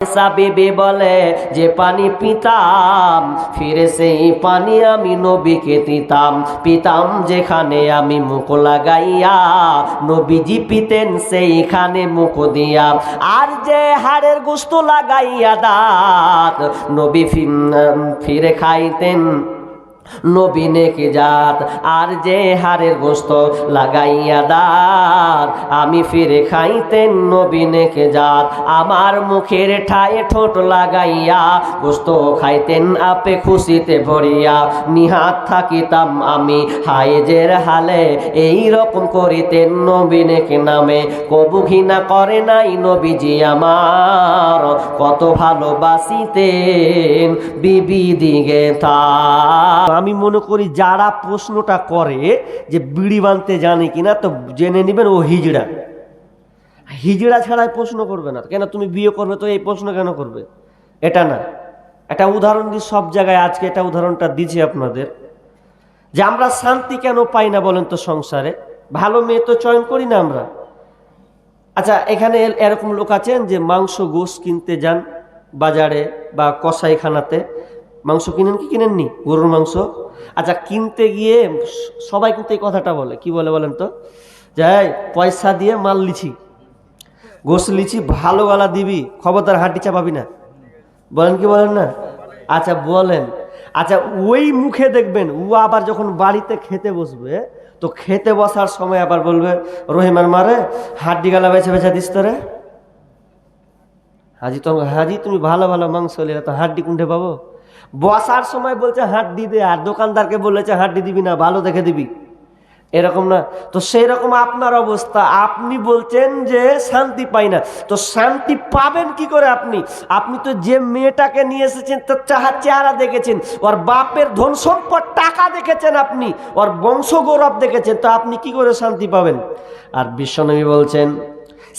বিবি বলে যে পানি পিতাম, ফিরে সেই পানি আমি নবীকে দিতাম। পিতাম যেখানে আমি মুখ লাগাইয়া, নবীজি পিতেন সেইখানে মুখ দিয়া। আর যে হাড়ের গোশত লাগাইয়া দাঁত, নবী ফিরে খাইতেন নবী নেকি জাত। আর যে হাড়ের গোশত লাগাইয়া দাঁত, আমি ফিরে খাইতেন নবী নেকি জাত। আমার মুখের ঠায়ে ঠোঁট লাগাইয়া গোশত খাইতেন আপে খুশিতে ভরিয়া। নিহাত থাকিতাম আমি হায়েজের হালে, এই রকম করিতেন নবী নেকি নামে। কবু ঘৃণা করে নাই নবীজি আমার, কত ভালোবাসিতেন বিবি দিগে তার। আমি মনে করি যারা প্রশ্নটা করে যে বিড়ি বানতে জানে কিনা, তো জেনে নেবেন ও হিজড়া। হিজড়া ছাড়াই প্রশ্ন করবে না। কেন তুমি বিয়ে করবে তো এই প্রশ্ন কেন করবে? এটা না, একটা উদাহরণ দিই সব জায়গায়। আজকে এটা উদাহরণটা দিচ্ছি আপনাদের, যে আমরা শান্তি কেন পাই না বলেন তো সংসারে? ভালো মেয়ে তো চয়ন করি না আমরা। আচ্ছা, এখানে এরকম লোক আছেন যে মাংস গোশ কিনতে যান বাজারে বা কসাইখানাতে, মাংস কিনেন কি কিনেননি? গরুর মাংস। আচ্ছা, কিনতে গিয়ে সবাই কিন্তু এই কথাটা বলে, কি বলে বলেন তো? যাই পয়সা দিয়ে মাল লিছি, গোশ লিছি, ভালো গলা দিবি, খবরদার হাড্ডি চাপাবি না, বলেন কি বলেন না? আচ্ছা বলেন। আচ্ছা, ওই মুখে দেখবেন ও আবার যখন বাড়িতে খেতে বসবে, তো খেতে বসার সময় আবার বলবে, রহিমার মারে হাড্ডি গালা বেছে বেছে দিস তোরে। হাজি তুমি ভালো ভালো মাংস নিলে তো হাড্ডি কুণ্ঠে পাবো। বসার সময় বলছে হাড্ডি দে, আর দোকানদারকে বলেছে হাড্ডি দিবি না, ভালো দেখে দিবি। এরকম না? তো সেই রকম আপনার অবস্থা। আপনি বলছেন যে শান্তি পাই না, তো শান্তি পাবেন কি করে আপনি? আপনি তো যে মেয়েটাকে নিয়ে এসেছেন তার চেহারা দেখেছেন, ওর বাপের ধন সম্পদ টাকা দেখেছেন, আপনি ওর বংশ গৌরব দেখেছেন, তো আপনি কি করে শান্তি পাবেন? আর বিশ্বনবী বলছেন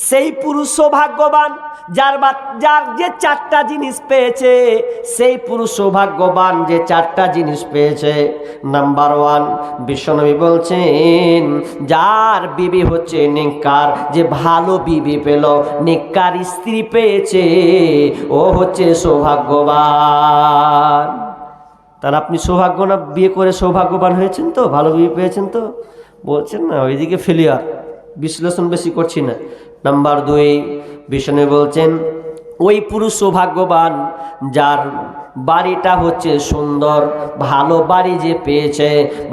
সেই পুরুষ সৌভাগ্যবান যার যে চারটা জিনিস পেয়েছে, সেই পুরুষ সৌভাগ্যবান যে চারটা জিনিস পেয়েছে। নাম্বার 1, বিশ্বনবী বলছেন যার বিবি হচ্ছে নেককার, যে ভালো বিবি পেল, নেককার স্ত্রী পেয়েছে, ও হচ্ছে সৌভাগ্যবান। তাহলে আপনি সৌভাগ্য না বিয়ে করে সৌভাগ্যবান হয়েছেন তো, ভালো বিবি পেয়েছেন তো? বলছেন না, ওইদিকে ফেলিয়ার, বিশ্লেষণ বেশি করছি না। নাম্বার 2, বিষ্ণু বলছেন ওই পুরুষ সৌভাগ্যবান যার বাড়িটা হচ্ছে সুন্দর, ভালো বাড়ি যে পেয়েছে।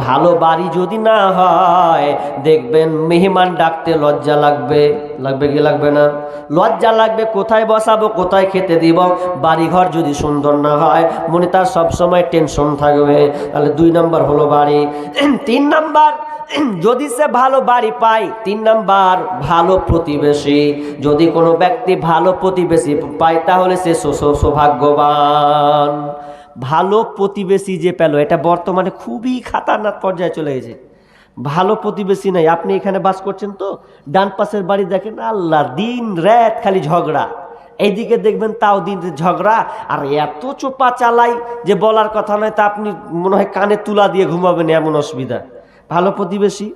ভালো বাড়ি যদি না হয়, দেখবেন মেহমান ডাকতে লজ্জা লাগবে। লাগবে কি লাগবে না? লজ্জা লাগবে। কোথায় বসাবো, কোথায় খেতে দিব? বাড়িঘর যদি সুন্দর না হয়, মনে তার সবসময় টেনশন থাকবে। তাহলে 2 নাম্বার হলো বাড়ি। 3 নাম্বার, যদি সে ভালো বাড়ি পায়, 3 নাম্বার ভালো প্রতিবেশী। যদি কোনো ব্যক্তি ভালো প্রতিবেশী পায়, তাহলে সে সৌভাগ্যবান। ভালো প্রতিবেশী যে পেল, এটা বর্তমানে খুবই খাতারনাক পর্যায়ে চলে গেছে। ভালো প্রতিবেশী নাই। আপনি এখানে বাস করছেন তো, ডান পাশের বাড়ি দেখেন, আল্লাহ দিন রাত খালি ঝগড়া। এইদিকে দেখবেন তাও দিন ঝগড়া, আর এত চোপা চালাই যে বলার কথা নয়। তা আপনি মনে হয় কানে তুলা দিয়ে ঘুমাবেন, এমন অসুবিধা। ভালো প্রতিবেশী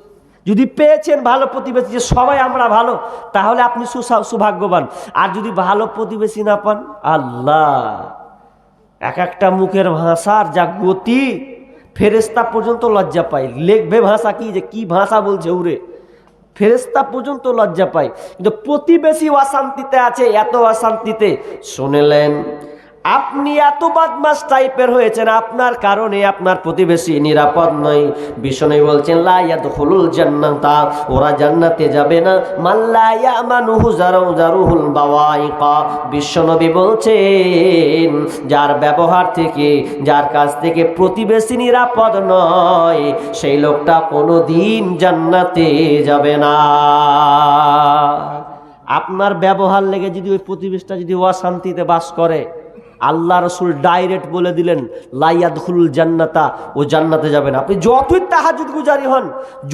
যদি পেয়েছেন, ভালো প্রতিবেশী যে সবাই আমরা ভালো, তাহলে আপনি সৌভাগ্যবান। আর যদি ভালো প্রতিবেশী না পান, আল্লাহ, এক একটা মুখের ভাষার যা গতি, ফেরেশতা পর্যন্ত লজ্জা পায়। লেখবে ভাষা কি, যে কি ভাষা বলছে উরে, ফেরেশতা পর্যন্ত লজ্জা পায়। কিন্তু প্রতিবেশী অশান্তিতে আছে, এত অশান্তিতে। শুনলেন আপনি এত বদমাশ টাইপের হয়েছেন, আপনার কারণে আপনার প্রতিবেশী নিরাপদ নয়। বিষ্ণু বলছেন লা ইয়াদখুলুল জান্নাতা, ওরা জান্নাতে যাবে না। মাল্লা ইয়ামানুহু জারুহুল বাওয়াইকা। বিশ্বনবী বলছেন যার ব্যবহার থেকে, যার কাছ থেকে প্রতিবেশী নিরাপদ নয়, সেই লোকটা কোনোদিন জান্নাতে যাবে না। আপনার ব্যবহার লেগে যদি ওই প্রতিবেশীটা যদি অশান্তিতে বাস করে, আল্লাহ রসুল ডাইরেক্ট বলে দিলেন লা ইয়াদখুলুল জান্নাতা, ও জান্নাতে যাবে না। আপনি যতই তাহাজ্জুদ গুজারি হন,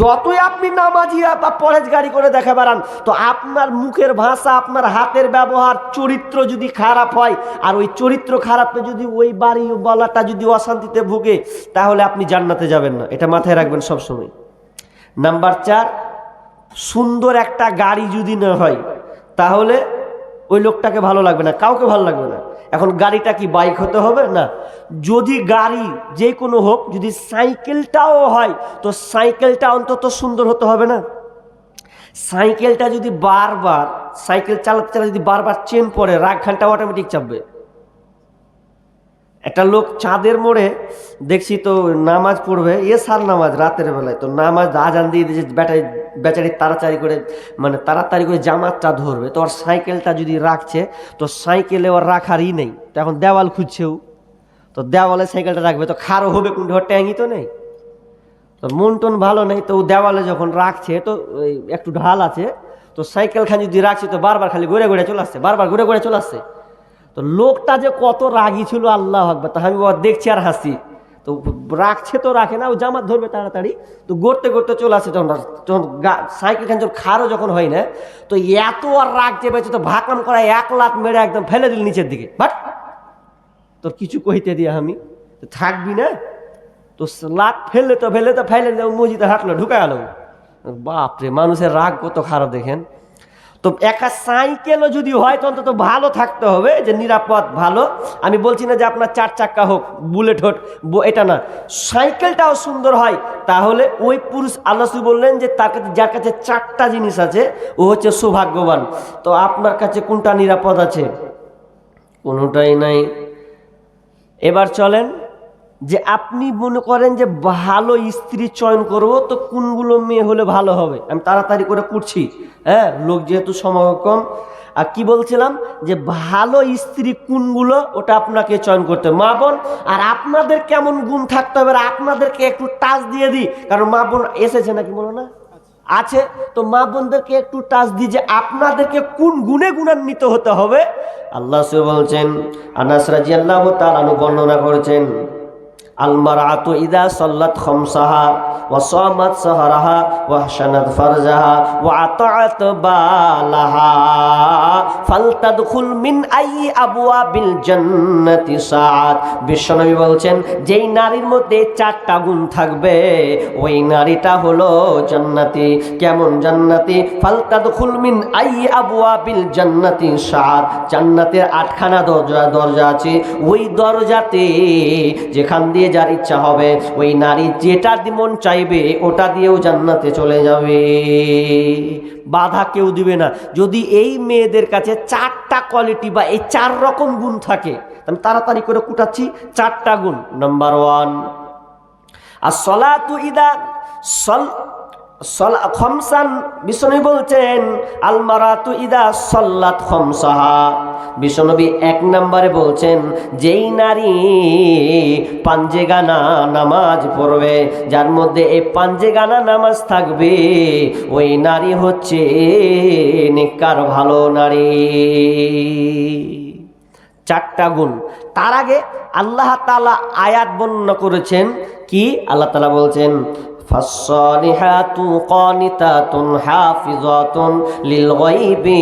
যতই আপনি নামাজি বা পরেজগারি করে দেখা বেড়ান, তো আপনার মুখের ভাষা, আপনার হাতের ব্যবহার, চরিত্র যদি খারাপ হয়, আর ওই চরিত্র খারাপে যদি ওই বাড়ি বলাটা যদি অশান্তিতে ভুগে, তাহলে আপনি জান্নাতে যাবেন না। এটা মাথায় রাখবেন সবসময়। নাম্বার 4, সুন্দর একটা গাড়ি যদি না হয়, তাহলে ওই লোকটাকে ভালো লাগবে না, কাউকে ভালো লাগবে না। এখন গাড়িটা কি বাইক হতে হবে না? যদি গাড়ি যে কোনো হোক, যদি সাইকেলটাও হয় তো সাইকেলটা অন্তত সুন্দর হতে হবে না? সাইকেলটা যদি বারবার, সাইকেল চালাতে চালাতে যদি বারবার চেন পড়ে, রাগ ঘানটা অটোমেটিক চাপবে। একটা লোক চাঁদের মোড়ে দেখছি তো নামাজ পড়বে, সার নামাজ রাতের বেলায়, তো নামাজ আজান দিয়ে দিয়েছে, বেচারি তাড়াতাড়ি করে জামাতটা ধরবে, তো ওর সাইকেলটা যদি রাখছে তো সাইকেলে ওর রাখারই নেই, তো এখন দেওয়াল খুঁজছেও, তো দেওয়ালে সাইকেলটা রাখবে, তো খারো হবে কোনটা, ওর ট্যাঙ্গি তো নেই, তো মন টন ভালো নেই, তো দেওয়ালে যখন রাখছে তো একটু ঢাল আছে, তো সাইকেল খান যদি রাখছে তো বারবার খালি ঘুরে ঘুরে চলে আসছে, বারবার ঘুরে ঘুরে চলে আসছে। তো লোকটা যে কত রাগী ছিল আল্লাহ আকবার, তা আমি দেখছি আর হাসি। তো রাখছে তো রাখে না, ও জামাত ধরবে তাড়াতাড়ি, তো গড়তে গড়তে চলে আসে, যখন সাইকেল খান যখন খারো যখন হয় না, তো এত আর রাগ চেপেছে, তো ভাকাম করা 1 লাখ মেরে একদম ফেলে দিল নিচের দিকে। বাট তোর কিছু কইতে দিয়ে আমি থাকবি না, তো লাখ ফেলে মসজিদে হাঁটলো, ঢুকে গেল। বাপরে, মানুষের রাগ কত খারাপ দেখেন। তো একা সাইকেলও যদি হয় তো অন্তত ভালো থাকতে হবে, যে নিরাপদ ভালো। আমি বলছি না যে আপনার 4 চাক্কা হোক, বুলেট হোক, এটা না, সাইকেলটাও সুন্দর হয়, তাহলে ওই পুরুষ, আল্লাহ বললেন যে যার কাছে 4টা জিনিস আছে ও হচ্ছে সৌভাগ্যবান। তো আপনার কাছে কোনটা নিরাপদ আছে? কোনোটাই নাই। এবার চলেন, যে আপনি মনে করেন যে ভালো স্ত্রী চয়ন করব, তো কোনগুলো মেয়ে হলে ভালো হবে? আমি তাড়াতাড়ি করে করছি, হ্যাঁ, লোক যেহেতু সময় কম। আর কি বলছিলাম, যে ভালো স্ত্রী কোনগুলো ওটা আপনাকে চয়ন করতে, মা বোন। আর আপনাদের কেমন গুণ থাকতে হবে আপনাদেরকে একটু টাচ দিয়ে দিই, কারণ মা বোন এসেছে নাকি বলো না, আছে, তো মা বোনদেরকে একটু টাচ দিই যে আপনাদেরকে কোন গুণে গুণান্বিত হতে হবে। আল্লাহ বলছেন, আনাস রাদিয়াল্লাহু তাআলা বর্ণনা করেছেন, আল-মারআতু ইযা সাল্লাত খামসাহা ওয়া সামাত সাহরাহা ওয়া হাসানাত ফারজাহা ওয়া আতাআত বালাহা ফালতাদখুল মিন আইয়ি আবওয়াবিল জান্নাতি সাআত। বিশ্বনবী বলছেন, যেই নারীর মধ্যে 4টা গুণ থাকবে ওই নারীটা হলো জান্নাতি। কেমন জান্নাতি? ফালতাদখুল মিন আইয়ি আবওয়াবিল জান্নাতি সাআত। জান্নাতের 8খানা দরজা আছে, ওই দরজাতে যেখান দিয়ে যার ইচ্ছা হবে ওই নারী যেটা মন চাইবে ওটা দিয়েও জান্নাতে চলে যাবে, বাধা কেউ দিবে না। যদি এই মেয়েদের কাছে 4টা কোয়ালিটি বা এই 4 রকম গুণ থাকে, আমি তাড়াতাড়ি করে কুটাচ্ছি 4টা গুণ। Number 1, as-salatu idha খমসান। বিশ্বনবী বলছেন, আল-মারাতু ইদা সাল্লাত খমসাহা। বিশ্বনবী 1 নম্বরে বলছেন, যেই নারী পাঞ্জেগানা নামাজ পড়বে, যার মধ্যে এই পাঞ্জেগানা নামাজ থাকবে, ওই নারী হচ্ছে নেককার ভালো নারী। 4টা গুণ। তার আগে আল্লাহ তাআলা আয়াত বর্ণনা করেছেন, কি আল্লাহ তাআলা বলছেন, ফাস-সালিহাতু কানিতাতুন হাফিজাতুন লিল গায়বি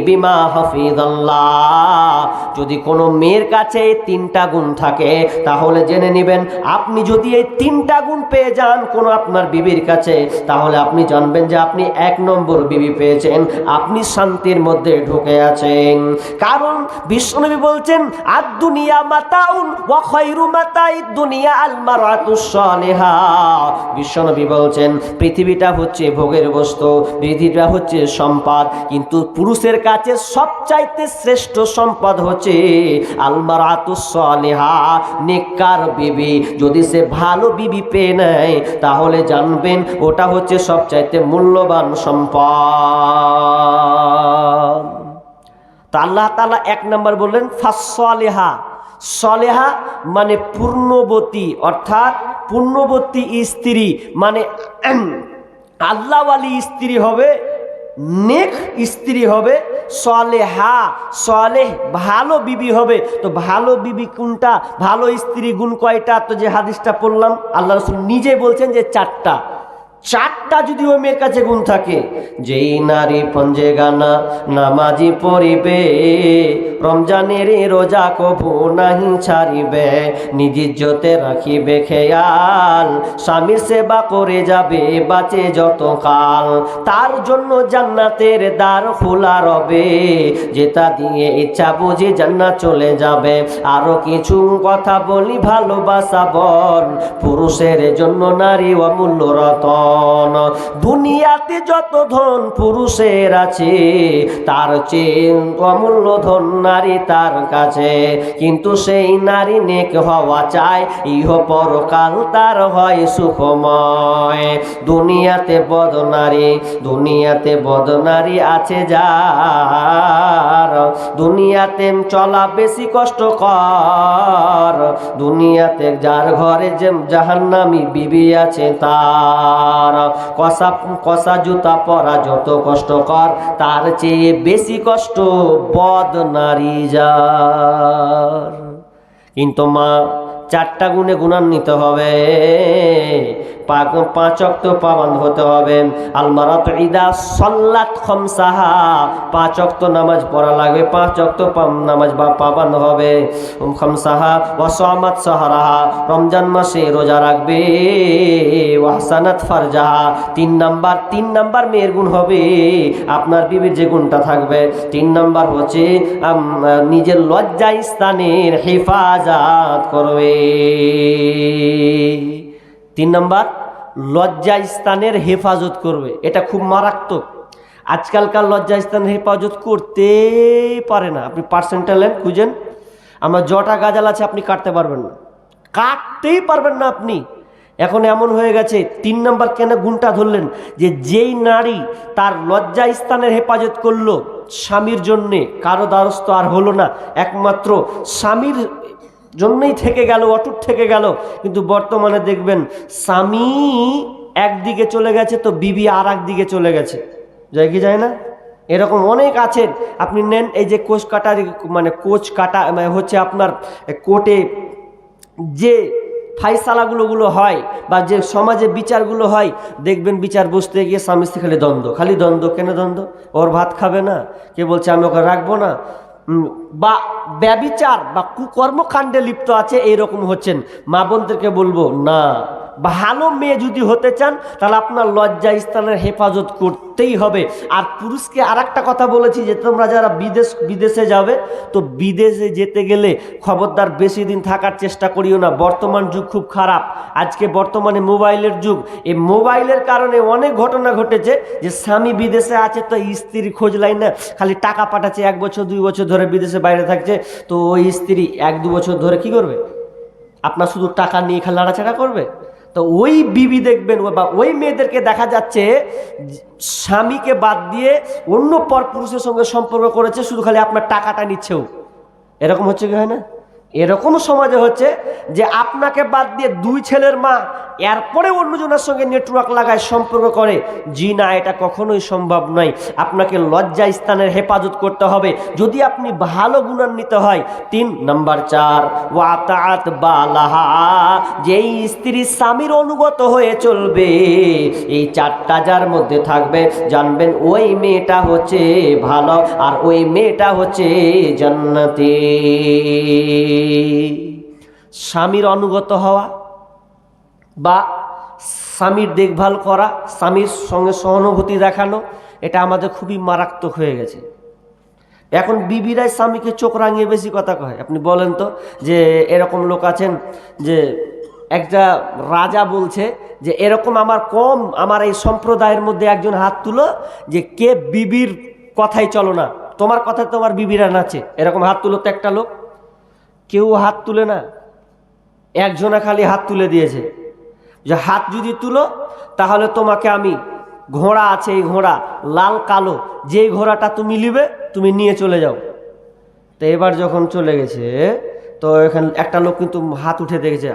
বিমা হাফিজাল্লাহ। যদি কোনো মেয়ের কাছে এই 3টা গুণ থাকে তাহলে জেনে নেবেন, আপনি যদি এই 3টা গুণ পেয়ে যান কোনো আপনার বিবির কাছে, তাহলে আপনি জানবেন যে আপনি 1 নম্বর বিবি পেয়েছেন, আপনি শান্তির মধ্যে ঢুকে আছেন। কারণ বিশ্বনবী বলছেন, আদ-দুনিয়া মাতাউন ওয়া খায়রু মাতাইদ দুনিয়া আল-মারআতুস সালিহা। বিশ্বনবী বলছেন, পৃথিবীটা হচ্ছে ভোগের বস্তু, পৃথিবীটা হচ্ছে সম্পদ, কিন্তু পুরুষের কাছে সবচাইতে শ্রেষ্ঠ সম্পদ হচ্ছে আল-মারআতুস সালিহা, নেককার বিবি। যদি সে ভালো বিবি পেয়ে নেয় তাহলে জানবেন ওটা হচ্ছে সবচাইতে মূল্যবান সম্পদ। তা আল্লাহ তাআলা 1 নম্বর বললেন ফাস-সালিহা। সালেহা মানে পূর্ণবতী, অর্থাৎ পূর্ণবতী স্ত্রী, মানে আল্লাহওয়ালি স্ত্রী হবে, নেক স্ত্রী হবে, সালেহা, সালেহ ভালো বিবি হবে। তো ভালো বিবি কোনটা, ভালো স্ত্রী গুণ কয়টা? তো যে হাদিসটা পড়লাম আল্লাহ রাসূল নিজে বলছেন যে 4টা। চারটা যদি ওই মেয়ের কাছে গুণ থাকে, যেই নারী পঞ্জেগানা নামাজি পড়িবে, রমজানের রোজা কভু নাহি ছাড়িবে, নিজ ইজ্জতে রাখিবে খেয়াল, স্বামীর সেবা করে যাবে বাঁচে যত কাল, তার জন্য জান্নাতের দ্বার খোলা রবে, যেটা দিয়ে ইচ্ছা বুঝি জান্নাত চলে যাবে। আরো কিছু কথা বলি, ভালোবাসা বল, পুরুষের জন্য নারী অমূল্য রতন। দুনিয়াতে যত ধন পুরুষের আছে, তার চেয়ে অমূল্য ধন নারী তার কাছে, কিন্তু সেই নারী নেক হওয়া চায়, ইহ পরকাল তার হয় সুখময়। দুনিয়াতে বদনারী আছে যার, দুনিয়াতে চলা বেশি কষ্টকর, দুনিয়াতে যার ঘরে যে জাহান্নামী বিবি আছে তার, কষা জুতা পরা যত কষ্টকর, তার চেয়ে বেশি কষ্ট বদনারী যার। কিন্তু মা চারটা গুণে গুণান্বিত হবে, 5 ওয়াক্ত পাবন্দ হতে হবে। আল মারাতু ইদা সাল্লাত খামসাহা, 5 ওয়াক্ত নামাজ পড়া লাগবে, 5 ওয়াক্ত নামাজ পাবন্দ হবে। খামসাহা ওয়া সামাত সাহরাহা, রমজান মাসে রোজা রাখবে। ওয়া হাসানাত ফারজাহা, 3 নাম্বার মেয়ের গুণ হবে, আপনার বিবির যে গুণটা থাকবে। 3 নাম্বার হচ্ছে নিজের লজ্জা স্থানের হেফাজত করবে। 3 নাম্বার লজ্জা স্থানের হেফাজত করবে, এটা খুব মারাত্মক। আজকালকার লজ্জা স্থানের হেফাজত করতে পারে না। আপনি পার্সেন্টাইল খুঁজেন, আমার জটা গাজাল আছে, আপনি কাটতেই পারবেন না আপনি। এখন এমন হয়ে গেছে, 3 নাম্বার কেন গুণটা ধরলেন, যে যেই নারী তার লজ্জা স্থানের হেফাজত করলো স্বামীর জন্যে, কারো দ্বারস্থ আর হলো না, একমাত্র স্বামীর জন্যই থেকে গেল, অটুট থেকে গেল। কিন্তু বর্তমানে দেখবেন স্বামী একদিকে চলে গেছে তো বিবি আর একদিকে চলে গেছে, যায় কি যায় না? এরকম অনেক আছেন। আপনি নেন এই যে কোচ কাটা হচ্ছে আপনার কোর্টে যে ফাইসালাগুলো হয়, বা যে সমাজে বিচারগুলো হয়, দেখবেন বিচার বসতে গিয়ে স্বামী স্ত্রী খালি দ্বন্দ্ব। কেন দ্বন্দ্ব? ওর ভাত খাবে না, কে বলছে আমি ওকে রাখবো না, বা ব্যভিচার বা কুকর্মকাণ্ডে লিপ্ত আছে, এইরকম হচ্ছেন। মা বোনদেরকে বলবো, না, ভালো মেয়ে যদি হতে চান তাহলে আপনার লজ্জা স্থানের হেফাজত করতেই হবে। আর পুরুষকে আর একটা কথা বলেছি, যে তোমরা যারা বিদেশে যাবে, তো বিদেশে যেতে গেলে খবরদার বেশি দিন থাকার চেষ্টা করিও না। বর্তমান যুগ খুব খারাপ, আজকে বর্তমানে মোবাইলের যুগ। এই মোবাইলের কারণে অনেক ঘটনা ঘটেছে, যে স্বামী বিদেশে আছে তো স্ত্রীর খোঁজ লাই না, খালি টাকা পাঠাচ্ছে, 1 বছর 2 বছর ধরে বিদেশে বাইরে থাকছে, তো ওই স্ত্রী 1-2 বছর ধরে কি করবে? আপনার শুধু টাকা নিয়ে খালি নাড়াচাড়া করবে। তো ওই বিবি দেখবেন, বা ওই মেয়েদেরকে দেখা যাচ্ছে স্বামীকে বাদ দিয়ে অন্য পর পুরুষের সঙ্গে সম্পর্ক করেছে, শুধু খালি আপনার টাকাটা নিচ্ছেও। এরকম হচ্ছে কি হয় না? এরকম সমাজে হচ্ছে যে আপনাকে বাদ দিয়ে 2 ছেলের মা এরপরে অন্যজনের সঙ্গে নেটওয়ার্ক লাগায় সম্পর্ক করে। জি না, এটা কখনোই সম্ভব নয়। আপনাকে লজ্জা স্থানের হেফাজত করতে হবে যদি আপনি ভালো গুণান্বিত হয়। 3 নাম্বার 4 ওয়াতাআত বালাহা, যেই স্ত্রী স্বামীর অনুগত হয়ে চলবে, এই 4টা যার মধ্যে থাকবে, জানবেন ওই মেয়েটা হচ্ছে ভালো, আর ওই মেয়েটা হচ্ছে জান্নাতি। স্বামীর অনুগত হওয়া বা স্বামীর দেখভাল করা, স্বামীর সঙ্গে সহানুভূতি দেখানো, এটা আমাদের খুবই মারাত্মক হয়ে গেছে। এখন বিবিরাই স্বামীকে চোখ রাঙিয়ে বেশি কথা কয়। আপনি বলেন তো, যে এরকম লোক আছেন, যে একটা রাজা বলছে যে এরকম আমার এই সম্প্রদায়ের মধ্যে একজন হাত তুলো, যে কে বিবির কথাই চলো না, তোমার কথায় তোমার বিবিরা নাচে, এরকম হাত তুলো। তো একটা লোক, কেউ হাত তুলে না, একজনা খালি হাত তুলে দিয়েছে, যে হাত যদি তুলো তাহলে তোমাকে আমি, ঘোড়া আছে, এই ঘোড়া লাল কালো, যেই ঘোড়াটা তুমি নিবে তুমি নিয়ে চলে যাও। তো এবার যখন চলে গেছে, তো এখানে একটা লোক কিন্তু হাত উঠে দেখেছে,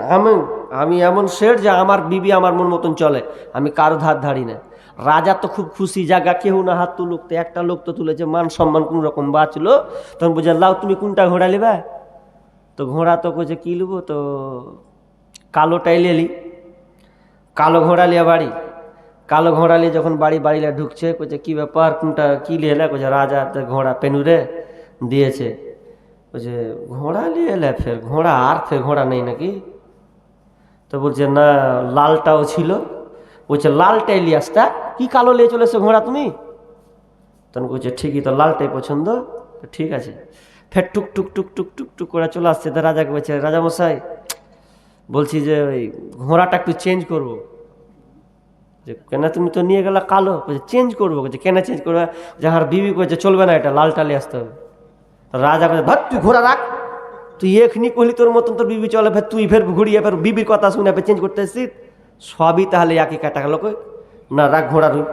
আমি এমন শের যে আমার বিবি আমার মন মতন চলে, আমি কারো ধার ধারি না। রাজা তো খুব খুশি, জায়গা কেউ না হাত তুলুক, তো একটা লোক তো তুলেছে, মান সম্মান কোন রকম বাঁচলো। তখন বুঝে, লাও তুমি কোনটা ঘোড়া নেবে? তো ঘোড়া তো কইছে কি নেবো, তো কালোটাই লেলি। কালো ঘোড়া লিয়া বাড়ি, কালো ঘোড়া নিয়ে যখন বাড়িলে ঢুকছে, কইছে কি ব্যাপার, কোনটা কি নিয়ে এলে? কইছে রাজা ঘোড়া পেনুরে দিয়েছে। বলছে ঘোড়া নিয়ে এলে? ফের ঘোড়া? আর ফের ঘোড়া নেই নাকি? তো বলছে না, লালটাও ছিল। বলছে লালটাই নিয়ে আসতা, কি কালো নিয়ে চলেছে ঘোড়া তুমি? তখন বলছে ঠিকই তো, লালটাই পছন্দ। তো ঠিক আছে, ফের টুক টুক টুক টুক টুক টুক করে চলে আসছে। তো রাজাকে বলছে রাজামশাই, বলছি যে ওই ঘোড়াটা একটু চেঞ্জ করবো। যে কেন, তুমি তো নিয়ে গেলা কালো? বলছে চেঞ্জ করবো। বলছে কেন চেঞ্জ করবো? যাহার বিবি কইছে চলবে না, এটা লালটা নিয়ে আসতে হবে। রাজা বলছে ধর তুই ঘোড়া রাখ, তুই এখনি কহলি তোর মতন তোর বিবি চলে, ফের তুই ফের ঘুরিয়ে ফের বিবির কথা শুনে ফের চেঞ্জ করতে এসছিস? সবই তাহলে একই কাটা গেল। কই না, রাখ ঘোড়া রুই।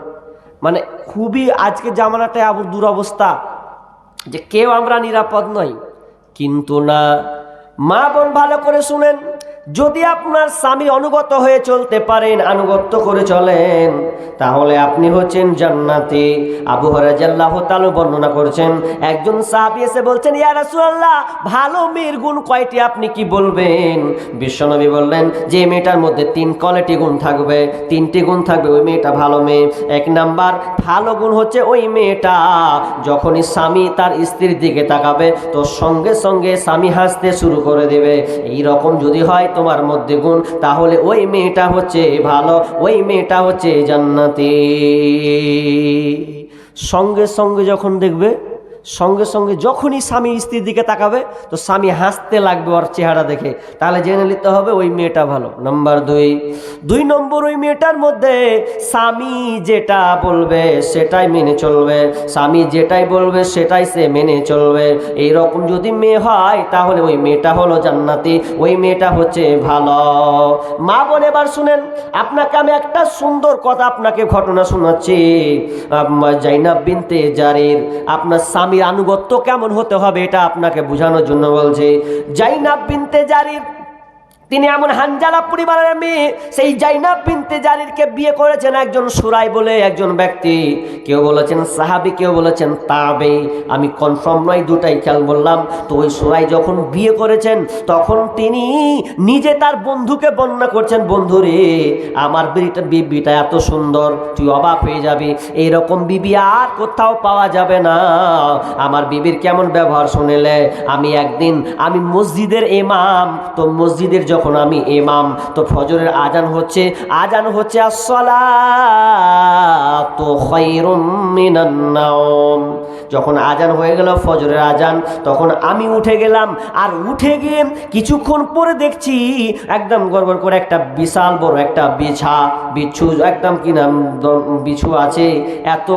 মানে খুবই আজকে জামানাটায় আবু দুরবস্থা, যে কেউ আমরা নিরাপদ নই। কিন্তু না, মা বোন ভালো করে শুনেন, যদি আপনার স্বামী অনুগত হয়ে চলতে পারেন, আনুগত্য করে চলেন, তাহলে আপনি হচ্ছেন জান্নাতি। আবু হুরায়রা রাদিয়াল্লাহু তাআলা বর্ণনা করেছেন, একজন সাহাবী এসে বলছেন ইয়া রাসূলুল্লাহ, ভালো মেয়ের গুণ কয়টি, আপনি কি বলবেন? বিশ্বনবী বললেন যে মেয়েটার মধ্যে 3 কোয়ালিটি গুণ থাকবে, 3টি গুণ থাকবে, ওই মেয়েটা ভালো মেয়ে। 1 নাম্বার ভালো গুণ হচ্ছে ওই মেয়েটা যখনই স্বামী তার স্ত্রীর দিকে তাকাবে তো সঙ্গে সঙ্গে স্বামী হাসতে শুরু করে দেবে। এই রকম যদি হয় তোমার মধ্যে গুণ, তাহলে ওই মেয়েটা হচ্ছে ভালো, ওই মেয়েটা হচ্ছে জান্নাতি। সঙ্গে সঙ্গে যখন দেখবে, সঙ্গে সঙ্গে যখনই স্বামী স্ত্রীর দিকে তাকাবে তো স্বামী হাসতে লাগবে ওর চেহারা দেখে, তাহলে জেনে নিতে হবে ওই মেয়েটা ভালো। নাম্বার 2 নম্বর, ওই মেয়েটার মধ্যে স্বামী যেটা বলবে সেটাই মেনে চলবে, স্বামী যেটাই বলবে সেটাই সে মেনে চলবে। এই রকম যদি মেয়ে হয় তাহলে ওই মেয়েটা হলো জান্নাতি, ওই মেয়েটা হচ্ছে ভালো। মা বোন এবার শুনেন, আপনাকে আমি একটা সুন্দর কথা, আপনাকে ঘটনা শোনাচ্ছি। জাইনাব বিনতে জারির, আপনার স্বামী আনুগত্য কেমন হতে হবে এটা আপনাকে বোঝানোর জন্য বলছি। জাইনাব বিনতে জারির, তিনি এমন হানজালা পরিবারের মেয়ে। সেই জাইনাব বিনতে জারিরকে বিয়ে করেছেন একজন সুরাই বলে একজন ব্যক্তি। কেউ বলেছেন সাহাবী, কেউ বলেছেন তাবে, আমি কনফার্ম নয়, দুটাই খেয়াল বললাম। তো ওই সুরাই যখন বিয়ে করেছেন তখন তিনি নিজে তার বন্ধুকে বর্ণনা করছেন, বন্ধুরে আমার বিবিটা এত সুন্দর, তুই অবাক হয়ে যাবি, এইরকম বিবি আর কোথাও পাওয়া যাবে না। আমার বিবির কেমন ব্যবহার শুনেলে, আমি মসজিদের ইমাম, তো মসজিদের যখন আমি ইমাম, তো ফজরের আজান হচ্ছে আসসালাতু খায়রুম মিনান নাওম। যখন আজান হয়ে গেল ফজরের আজান, তখন আমি উঠে গেলাম। আর উঠে গিয়ে কিছুক্ষণ পরে দেখছি একদম গড়গড় করে একটা বিশাল বড় একটা বিচ্ছু একদম কি নাম বিছু আছে, এত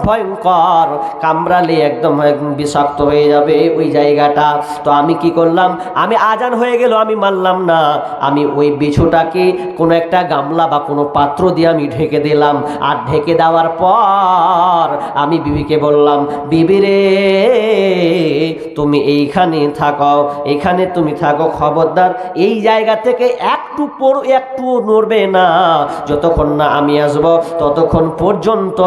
ভয়ঙ্কর, কামড়ালে একদম বিষাক্ত হয়ে যাবে ওই জায়গাটা। তো আমি কি করলাম, আমি আজান হয়ে গেল, আমি মানলাম না, আমি ওই বিছুটাকে কোনো একটা গামলা বা কোনো পাত্র দিয়ে আমি ঢেকে দিলাম। আর ঢেকে দেওয়ার পর আমি বিবিকে বললাম, বিবি রে তুমি এইখানে থাকো, এখানে তুমি থাকো, খবরদার এই জায়গা থেকে একটুও নড়বে না, যতক্ষণ না আমি আসব ততক্ষণ পর্যন্ত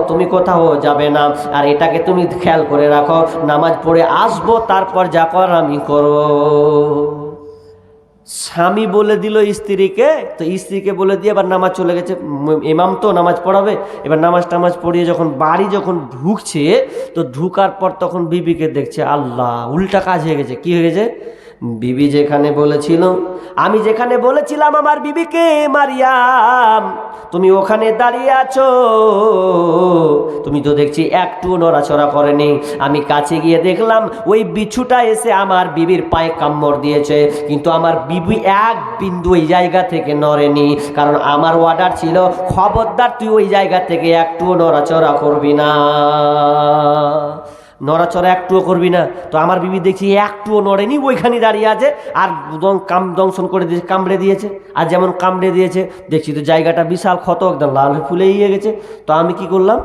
তুমি কোথাও যাবে না। আর এটাকে তুমি খেয়াল করে রাখো, নামাজ পড়ে আসবো, তারপর যা কর আমি করব। স্বামী বলে দিল স্ত্রীকে, তো স্ত্রীকে বলে দিয়ে এবার নামাজ চলে গেছে। ইমাম তো নামাজ পড়াবে, এবার নামাজ পড়িয়ে যখন বাড়ি ঢুকছে, তো ঢুকার পর তখন বিবিকে দেখছে, আল্লাহ, উল্টা কাজ হয়ে গেছে। কি হয়ে গেছে? বিবি আমি যেখানে বলেছিলাম আমার বিবিকে, মারিয়াম তুমি ওখানে দাঁড়িয়ে আছো, তুমি তো দেখছি একটু নড়াচড়া করেনি। আমি কাছে গিয়ে দেখলাম ওই বিছুটা এসে আমার বিবির পায়ে কামড় দিয়েছে, কিন্তু আমার বিবি এক বিন্দু ওই জায়গা থেকে নড়েনি, কারণ আমার অর্ডার ছিল খবরদার তুই ওই জায়গা থেকে একটুও নড়াচড়া করবি না, নড়াচড়া একটুও করবি না। তো আমার বিবি দেখছি একটুও নড়েনি, ওইখানে দাঁড়িয়ে আছে, আর দংশন করে দিয়েছে, কামড়ে দিয়েছে। আর যেমন কামড়ে দিয়েছে দেখছি তো জায়গাটা বিশাল ক্ষত, একদম লাল ফুলে গেছে। তো আমি কি করলাম,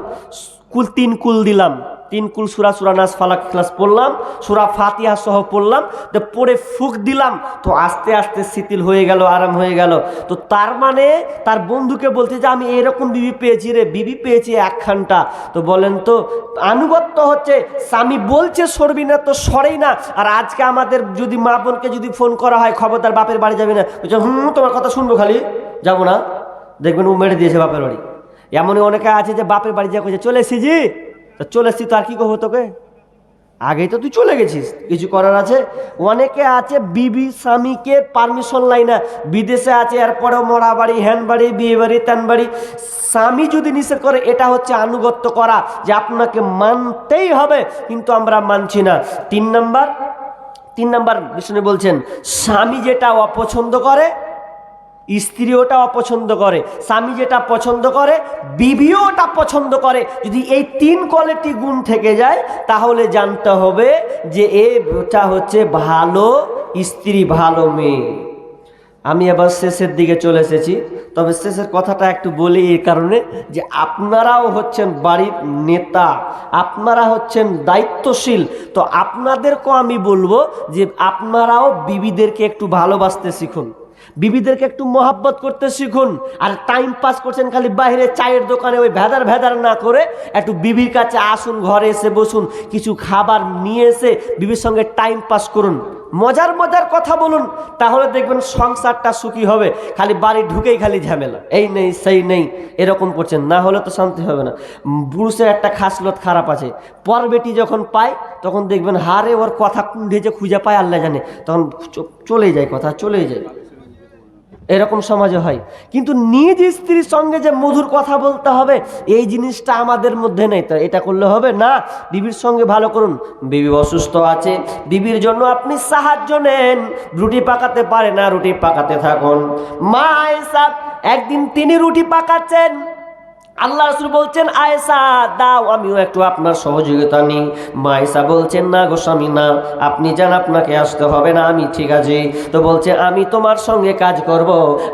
3 কুল দিলাম, 3 কুল সূরা নাস ফালাক ক্লাস পড়লাম, সূরা ফাতিহা সহ পড়লাম, তো পড়ে ফুঁক দিলাম, তো আস্তে আস্তে শিথিল হয়ে গেল, আরাম হয়ে গেল। তো তার মানে তার বন্ধুকে বলতে যে আমি এরকম বিবি পেয়েছি রে, বিবি পেয়েছি একখানটা। তো বলেন তো, আনুগত্য হচ্ছে, স্বামী বলছে সরবি না তো সরেই না। আর আজকে আমাদের যদি মা বোনকে যদি ফোন করা হয়, খবরদার বাপের বাড়ি যাবে না, বলছে তোমার কথা শুনবো, খালি যাবো না। দেখবেন ও মেরে দিয়েছে বাপের বাড়ি। এমনই অনেকে আছে যে বাপের বাড়ি যা কইছে চলে এসছি জি, তো চলে এসছি তো আর কি করবো তোকে, আগেই তো তুই চলে গেছিস, কিছু করার আছে? অনেকে আছে বিবি স্বামীকে পারমিশন লাই না, বিদেশে আছে এরপরেও মরা বাড়ি, হ্যান বাড়ি, বিয়ে বাড়ি, ত্যান বাড়ি। স্বামী যদি নিষেধ করে এটা হচ্ছে আনুগত্য করা, যে আপনাকে মানতেই হবে, কিন্তু আমরা মানছি না। তিন নাম্বার বিষ্ণু বলছেন স্বামী যেটা অপছন্দ করে স্ত্রী ওটা অপছন্দ করে, স্বামী যেটা পছন্দ করে বিবিও ওটা পছন্দ করে। যদি এই তিন কোয়ালিটি গুণ থেকে যায় তাহলে জানতে হবে যে এটা হচ্ছে ভালো স্ত্রী, ভালো মেয়ে। আমি আবার শেষের দিকে চলে এসেছি, তবে শেষের কথাটা একটু বলি এই কারণে যে আপনারাও হচ্ছেন বাড়ির নেতা, আপনারা হচ্ছেন দায়িত্বশীল, তো আপনাদেরকেও আমি বলবো যে আপনারাও বিবিদেরকে একটু ভালোবাসতে শিখুন, বিবিদেরকে একটু মহাব্বত করতে শিখুন। আর টাইম পাস করছেন খালি বাইরে চায়ের দোকানে ওই ভেদার না করে একটু বিবির কাছে আসুন, ঘরে এসে বসুন, কিছু খাবার নিয়ে এসে বিবির সঙ্গে টাইম পাস করুন, মজার কথা বলুন, তাহলে দেখবেন সংসারটা সুখী হবে। খালি বাড়ি ঢুকেই খালি ঝামেলা, এই নেই সেই নেই এরকম করছেন, না হলে তো শান্তি হবে না। পুরুষের একটা খাসলত খারাপ আছে, পর বেটি যখন পায় তখন দেখবেন হারে ওর কথা কুণ্ঠে যে খুঁজে পায় আল্লাহ জানে, তখন চলেই যায়, কথা চলেই যায়, এরকম সমাজে হয়। কিন্তু নিজ স্ত্রীর সঙ্গে যে মধুর কথা বলতে হবে এই জিনিসটা আমাদের মধ্যে নেই, তো এটা করলে হবে না। বিবির সঙ্গে ভালো করুন, বিবি অসুস্থ আছে, বিবির জন্য আপনি সাহায্য নেন, রুটি পাকাতে পারে না, রুটি পাকাতে থাকুন। মা আয়েশা একদিন তিনি রুটি পাকাচ্ছেন, আল্লাহ রাসূল বলছেন আয়েশা দাও আমিও একটু আপনার সহযোগিতা নিই। মা আয়েশা বলছেন না গো স্বামী না, আপনি যান, আপনাকে আসতে হবে না, আমি ঠিক আছে। তো বলছে আমি তোমার সঙ্গে কাজ করব।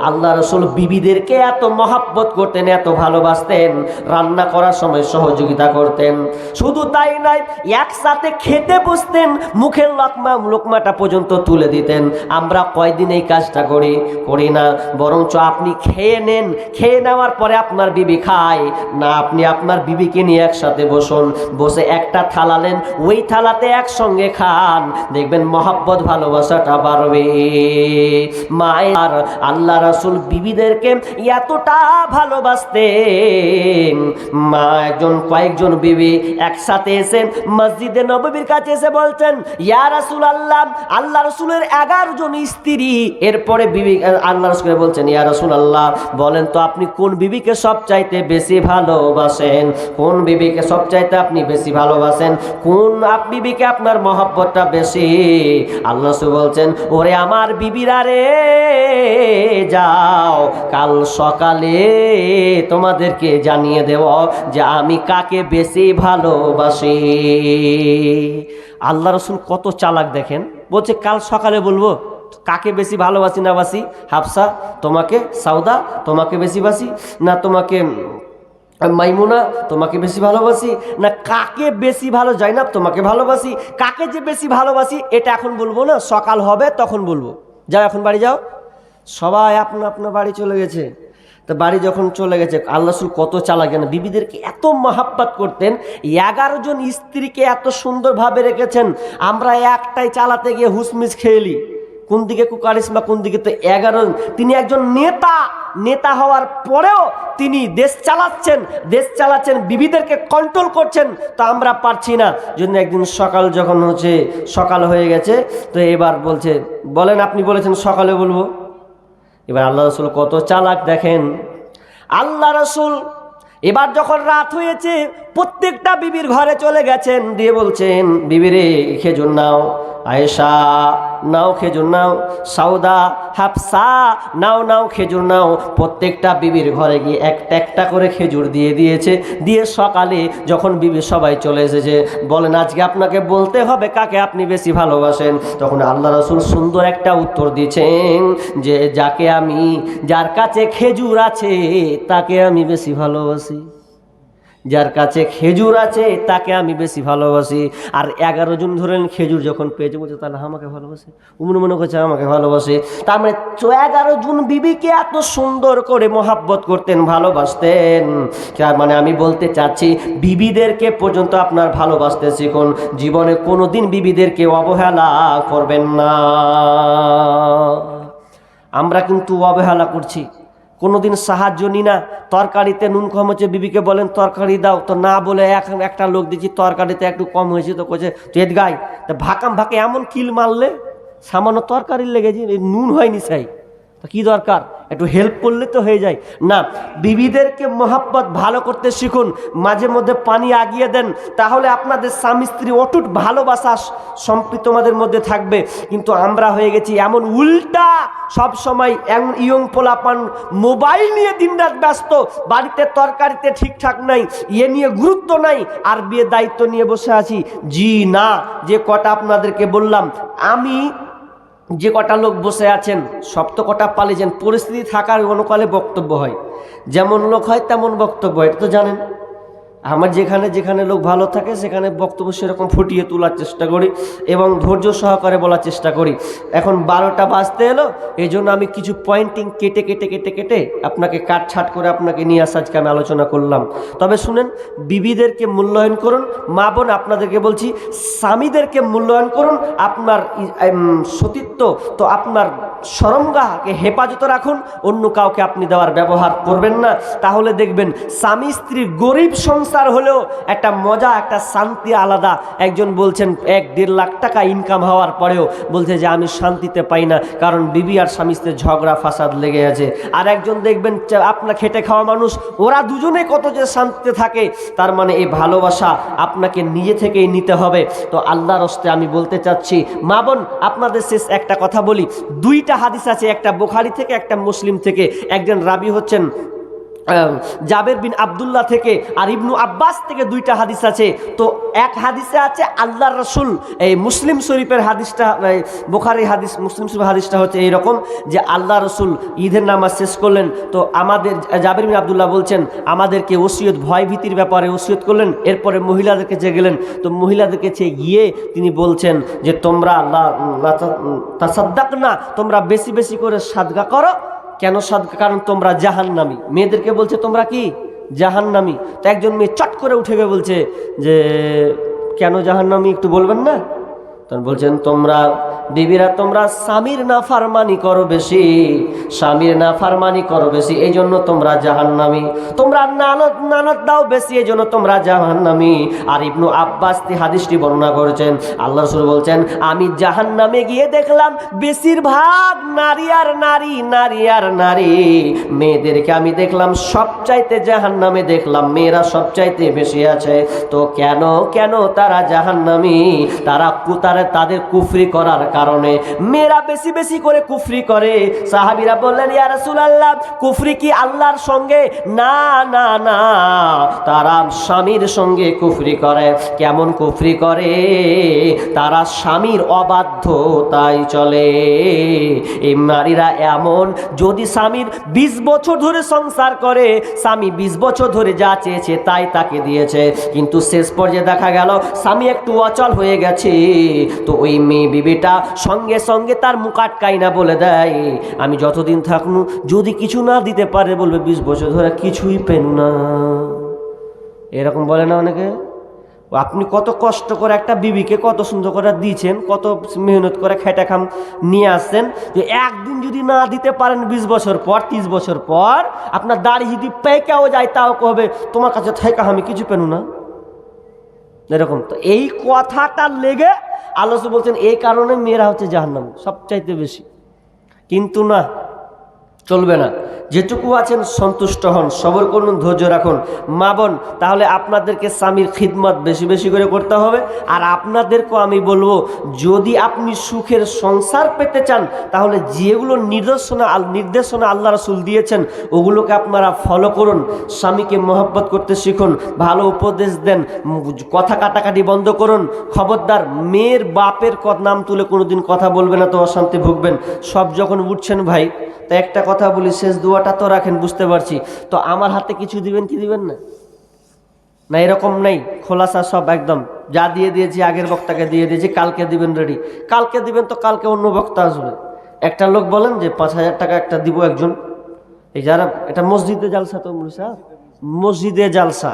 আল্লাহ রাসূল বিবিদেরকে এত মহাব্বত করতেন, এত ভালোবাসতেন, রান্না করার সময় সহযোগিতা করতেন। শুধু তাই নয়, একসাথে খেতে বসতেন, মুখের লোকমাটা পর্যন্ত তুলে দিতেন। আমরা কয়দিন এই কাজটা করি না, বরঞ্চ আপনি খেয়ে নেন, খেয়ে নেওয়ার পরে আপনার বিবি খায় না, আপনি আপনার বিবিকে নিয়ে একসাথে বসুন, বসে একটা থালা নেন, ওই থালাতে একসঙ্গে খান, দেখবেন মহব্বত ভালোবাসাটা বাড়বে। মায়ের আল্লাহ রাসূল বিবিদেরকে এতটা ভালোবাসতেন, মা কয়েকজন বিবি একসাথে এসে মসজিদে নববীর কাছে এসে বলছেন ইয়া রাসূলুল্লাহ, আল্লাহ রাসূলের 11 জন স্ত্রী। এরপরে বিবি আল্লাহ রাসূল বলছেন ইয়া রাসূলুল্লাহ বলেন তো আপনি কোন বিবিকে সবচাইতে বেশি ভালোবাসেন, কোন বিবিকে সবচাইতে আপনি বেশি ভালোবাসেন, কোন বিবিকে আপনার মহব্বতটা বেশি? আল্লাহ রাসূল বলছেন ওরে আমার বিবিরা রে, যাও কাল সকালে তোমাদেরকে জানিয়ে দেব যে আমি কাকে বেশি ভালোবাসি। আল্লাহ রাসূল কত চালাক দেখেন, বলছে কাল সকালে বলবো কাকে বেশি ভালোবাসি না বাসি। হাফসা তোমাকে, সাউদা তোমাকে বেশি বাসি, না তোমাকে মাইমুনা তোমাকে বেশি ভালোবাসি, না কাকে বেশি ভালো জাইনাব তোমাকে ভালোবাসি। কাকে যে বেশি ভালোবাসি এটা এখন বলবো না, সকাল হবে তখন বলবো। যাও এখন বাড়ি যাও। সবাই আপনার বাড়ি চলে গেছে। তো বাড়ি যখন চলে গেছে, আল্লাহ রাসূল কত চালাক জানেন, বিবিদেরকে এত মহাব্বত করতেন, 11 জন স্ত্রীকে এত সুন্দরভাবে রেখেছেন। আমরা একটাই চালাতে গিয়ে হুসমিস খেয়েলি, কোন দিকে কুকারিসমা কোন দিকে। তো 11, তিনি একজন নেতা হওয়ার পরেও তিনি দেশ চালাচ্ছেন, বিবিদেরকে কন্ট্রোল করছেন, তো আমরা পারছি না। জন্য একদিন সকাল হয়ে গেছে, তো এবার বলছে বলেন আপনি বলেছেন সকালে বলবো। এবার আল্লাহ রাসূল কত চালাক দেখেন, আল্লাহ রাসূল এবার যখন রাত হয়েছে প্রত্যেকটা বিবির ঘরে চলে গেছেন, দিয়ে বলছেন বিবিরে খেজুর নাও, আয়েশা নাও খেজুর নাও, সাউদা হাফসা নাও খেজুর নাও। প্রত্যেকটা বিবির ঘরে গিয়ে একটা করে খেজুর দিয়েছে। দিয়ে সকালে যখন বিবি সবাই চলে এসেছে, বলেন আজকে আপনাকে বলতে হবে কাকে আপনি বেশি ভালোবাসেন। তখন আল্লাহ রাসূল সুন্দর একটা উত্তর দিয়েছেন যে যার কাছে খেজুর আছে তাকে আমি বেশি ভালোবাসি, যার কাছে খেজুর আছে তাকে আমি বেশি ভালোবাসি। আর 11 জন ধরেন খেজুর যখন পেয়েছে বলছে তাহলে আমাকে ভালোবাসে, মনে করছে আমাকে ভালোবাসে। তার মানে 11 জন বিবিকে এত সুন্দর করে মহাব্বত করতেন, ভালোবাসতেন। তার মানে আমি বলতে চাচ্ছি বিবিদেরকে পর্যন্ত আপনার ভালোবাসতে শিখুন, জীবনে কোনোদিন বিবিদেরকে অবহেলা করবেন না। আমরা কিন্তু অবহেলা করছি, কোনোদিন সাহায্য নি না। তরকারিতে নুন কম হচ্ছে, বিবিকে বলেন তরকারি দাও, তো না বলে একটা লোক দিচ্ছি তরকারিতে একটু কম হয়েছে, তো কোচে তুই গাই তা ভাকাম ভাকে এমন কিল মারলে সামান্য তরকারির লেগেছে, নুন হয়নি চাই, তো কি দরকার, একটু হেল্প করলে তো হয়ে যায় না। বিবিদেরকে মোহাব্বত ভালো করতে শিখুন, মাঝে মধ্যে পানি আগিয়ে দেন, তাহলে আপনাদের স্বামী স্ত্রী অটুট ভালোবাসা সম্প্রীতি তোমাদের মধ্যে থাকবে। কিন্তু আমরা হয়ে গেছি এমন উল্টা, সব সময় এমন ইয়ং পোলাপান মোবাইল নিয়ে দিনরাত ব্যস্ত, বাড়িতে তরকারিতে ঠিকঠাক নাই, ইয়ে নিয়ে গুরুত্ব নাই, আর বিয়ে দায়িত্ব নিয়ে বসে আছি। জি না, যে কটা আপনাদেরকে বললাম, আমি যে কটা লোক বসে আছেন সব তো কটা পালিয়েছেন, পরিস্থিতি থাকার অনুকালে বক্তব্য হয়, যেমন লোক হয় তেমন বক্তব্য হয়, এটা তো জানেন। আমার যেখানে যেখানে লোক ভালো থাকে সেখানে বক্তব্য সেরকম ফুটিয়ে তোলার চেষ্টা করি এবং ধৈর্য সহকারে বলার চেষ্টা করি। এখন 12টা বাজতে এলো, এই জন্য আমি কিছু পয়েন্টিং কেটে কেটে কেটে কেটে আপনাকে কাটছাট করে আপনাকে নিয়ে আসা আজকে আমি আলোচনা করলাম। তবে শুনেন, বিবিদেরকে মূল্যায়ন করুন। মা বোন আপনাদেরকে বলছি, স্বামীদেরকে মূল্যায়ন করুন। আপনার সতীত্ব তো আপনার শরমগাহকে হেফাজতে রাখুন, অন্য কাউকে আপনি দেওয়ার ব্যবহার করবেন না। তাহলে দেখবেন স্বামী স্ত্রীর গরিব সংসার হলেও একটা মজা, একটা শান্তি আলাদা। একজন বলছেন 1-1.5 লাখ টাকা ইনকাম হওয়ার পরেও বলছে যে আমি শান্তিতে পাই না, কারণ বিবি আর স্বামী স্ত্রীর ঝগড়া ফাসাদ লেগে আছে। আর একজন দেখবেন আপনার খেটে খাওয়া মানুষ, ওরা দুজনে কত যে শান্তিতে থাকে। তার মানে এই ভালোবাসা আপনাকে নিজে থেকেই নিতে হবে। তো আল্লাহর হস্তে আমি বলতে চাচ্ছি, মা বোন আপনাদের শেষ একটা কথা বলি। 2টা হাদিস আছে, একটা বুখারী থেকে একটা মুসলিম থেকে। একজন রাবি হচ্ছেন জাবের বিন আব্দুল্লাহ থেকে, আর ইবনু আব্বাস থেকে 2টা হাদিস আছে। তো এক হাদিসে আছে আল্লাহর রাসূল, এই মুসলিম শরীফের হাদিসটা, বুখারী হাদিস, মুসলিম শরীফের হাদিসটা হচ্ছে এইরকম যে আল্লাহ রাসূল ঈদের নামাজ শেষ করলেন, তো আমাদের জাবের বিন আব্দুল্লাহ বলছেন আমাদেরকে ওসিয়ত, ভয় ভীতির ব্যাপারে ওসিয়ত করলেন। এরপরে মহিলাদেরকে চেয়ে গেলেন, তো মহিলাদেরকে চেয়ে গিয়ে তিনি বলছেন যে তোমরা তাসাদ্দাকনা, তোমরা বেশি বেশি করে সাদকা করো। কেন সাদকা? কারণ তোমরা জাহান্নামী। মেয়েদেরকে বলছে তোমরা কি জাহান্নামী। তো একজন মেয়ে চট করে উঠে গিয়ে বলছে যে কেন জাহান্নামী, একটু বলবেন না? তখন বলছেন তোমরা বিবিরা তোমরা স্বামীর নাফরমানি করো বেশি, স্বামীর নাফরমানি করো বেশি, এই জন্য তোমরা জাহান্নামী। তোমরা নানত দাও বেশি, এই জন্য তোমরা জাহান্নামী। আর ইবনু আব্বাস হাদিসটি বর্ণনা করেছেন, আল্লাহ রাসূল বলছেন আমি জাহান্নামে গিয়ে দেখলাম বেশিরভাগ নারী আর নারী, নারী আর নারী। মেয়েদেরকে আমি দেখলাম সবচাইতে জাহান্নামে দেখলাম মেয়েরা সবচাইতে বেশি আছে। তো কেন কেন তারা জাহান্নামী? তাদের কুফরি করার কারণে মেয়েরা বেশি বেশি করে কুফরি করে। সাহাবীরা বললেন ইয়া রাসূলুল্লাহ, কুফরি কি আল্লাহর সঙ্গে? না না না, তারা স্বামীর সঙ্গে কুফরি করে। কেমন কুফরি করে? তারা স্বামীর অবাধ্যতায় চলে। এই নারীরা এমন, যদি স্বামীর 20 বছর ধরে সংসার করে, স্বামী 20 বছর ধরে যা চেয়েছে তাই তাকে দিয়েছে, কিন্তু শেষ পর্যায়ে দেখা গেল স্বামী একটু অচল হয়ে গেছে, তো ওই মেয়ে বিবিটা সঙ্গে সঙ্গে তার মুখ আটকাই না, বলে দেয় আমি যতদিন থাকনু যদি কিছু না দিতে পারে বলবে 20 বছর ধরে কিছুই পেন না। এরকম বলে না অনেকে? আপনি কত কষ্ট করে একটা বিবিকে কত সুন্দর করে দিয়েছেন, কত মেহনত করে খেটে খাম নিয়ে আসছেন, যে একদিন যদি না দিতে পারেন 20 বছর পর, 30 বছর পর আপনার দাড়ি যদি পেকেও যায় তাও কবে তোমার কাছে থেকে আমি কিছু পেনু না। এরকম তো এই কথাটা লেগে আল্লাহ বলছেন এই কারণে মেয়েরা হচ্ছে জাহান্নামী সবচাইতে বেশি। কিন্তু না, চলবে না। যেটুকু আছেন সন্তুষ্ট হন, সবর করুন, ধৈর্য রাখুন। মা বোন তাহলে আপনাদেরকে স্বামীর খিদমত বেশি বেশি করে করতে হবে। আর আপনাদেরকেও আমি বলবো, যদি আপনি সুখের সংসার পেতে চান তাহলে যেগুলো নির্দেশনা আল্লাহ রাসূল দিয়েছেন ওগুলোকে আপনারা ফলো করুন। স্বামীকে মহব্বত করতে শিখুন, ভালো উপদেশ দেন, কথা কাটাকাটি বন্ধ করুন। খবরদার মেয়ের বাপের নাম তুলে কোনোদিন কথা বলবে না, তো অশান্তি ভুগবেন। সব যখন উঠছেন ভাই, তো একটা কথা বলি, শেষ দোয়াটা তো রাখেন, বুঝতে পারছি। তো আমার হাতে কিছু দিবেন কি দিবেন না? না এরকম নেই, খোলাসা সব একদম যা দিয়ে দিয়েছি আগের বক্তাকে দিয়ে দিয়েছি, কালকে দিবেন রেডি। কালকে দিবেন তো কালকে অন্য বক্তা আসবে। একটা লোক বলেন যে 5000 টাকা একটা দিব একজন, এই যারা এটা মসজিদে জালসা, তো মসজিদে জালসা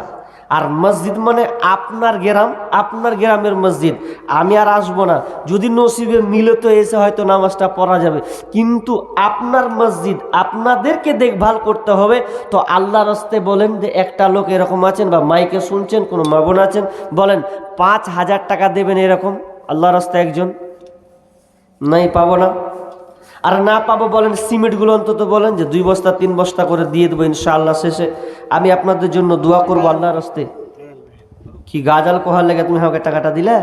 আর মসজিদ মানে আপনার গ্রাম, আপনার গ্রামের মসজিদ। আমি আর আসবো না, যদি নসিবে মিলে তো এসে হয়তো নামাজটা পড়া যাবে, কিন্তু আপনার মসজিদ আপনাদেরকে দেখভাল করতে হবে। তো আল্লাহর রাস্তায় বলেন যে একটা লোক এরকম আছেন বা মাইকে শুনছেন, কোনো মা বোন আছেন, বলেন 5,000 টাকা দেবেন এরকম আল্লাহর রাস্তায় একজন? নাই, পাবো না। আর না পাবো বলেন সিমেন্টগুলো অন্তত বলেন যে 2 বস্তা 3 বস্তা করে দিয়ে দেবো ইনশাআল্লাহ, শেষে আমি আপনাদের জন্য দোয়া করবো আল্লাহর রাস্তায়। কি গাজাল কোহার লেগে তুমি আমাকে টাকাটা দিলে?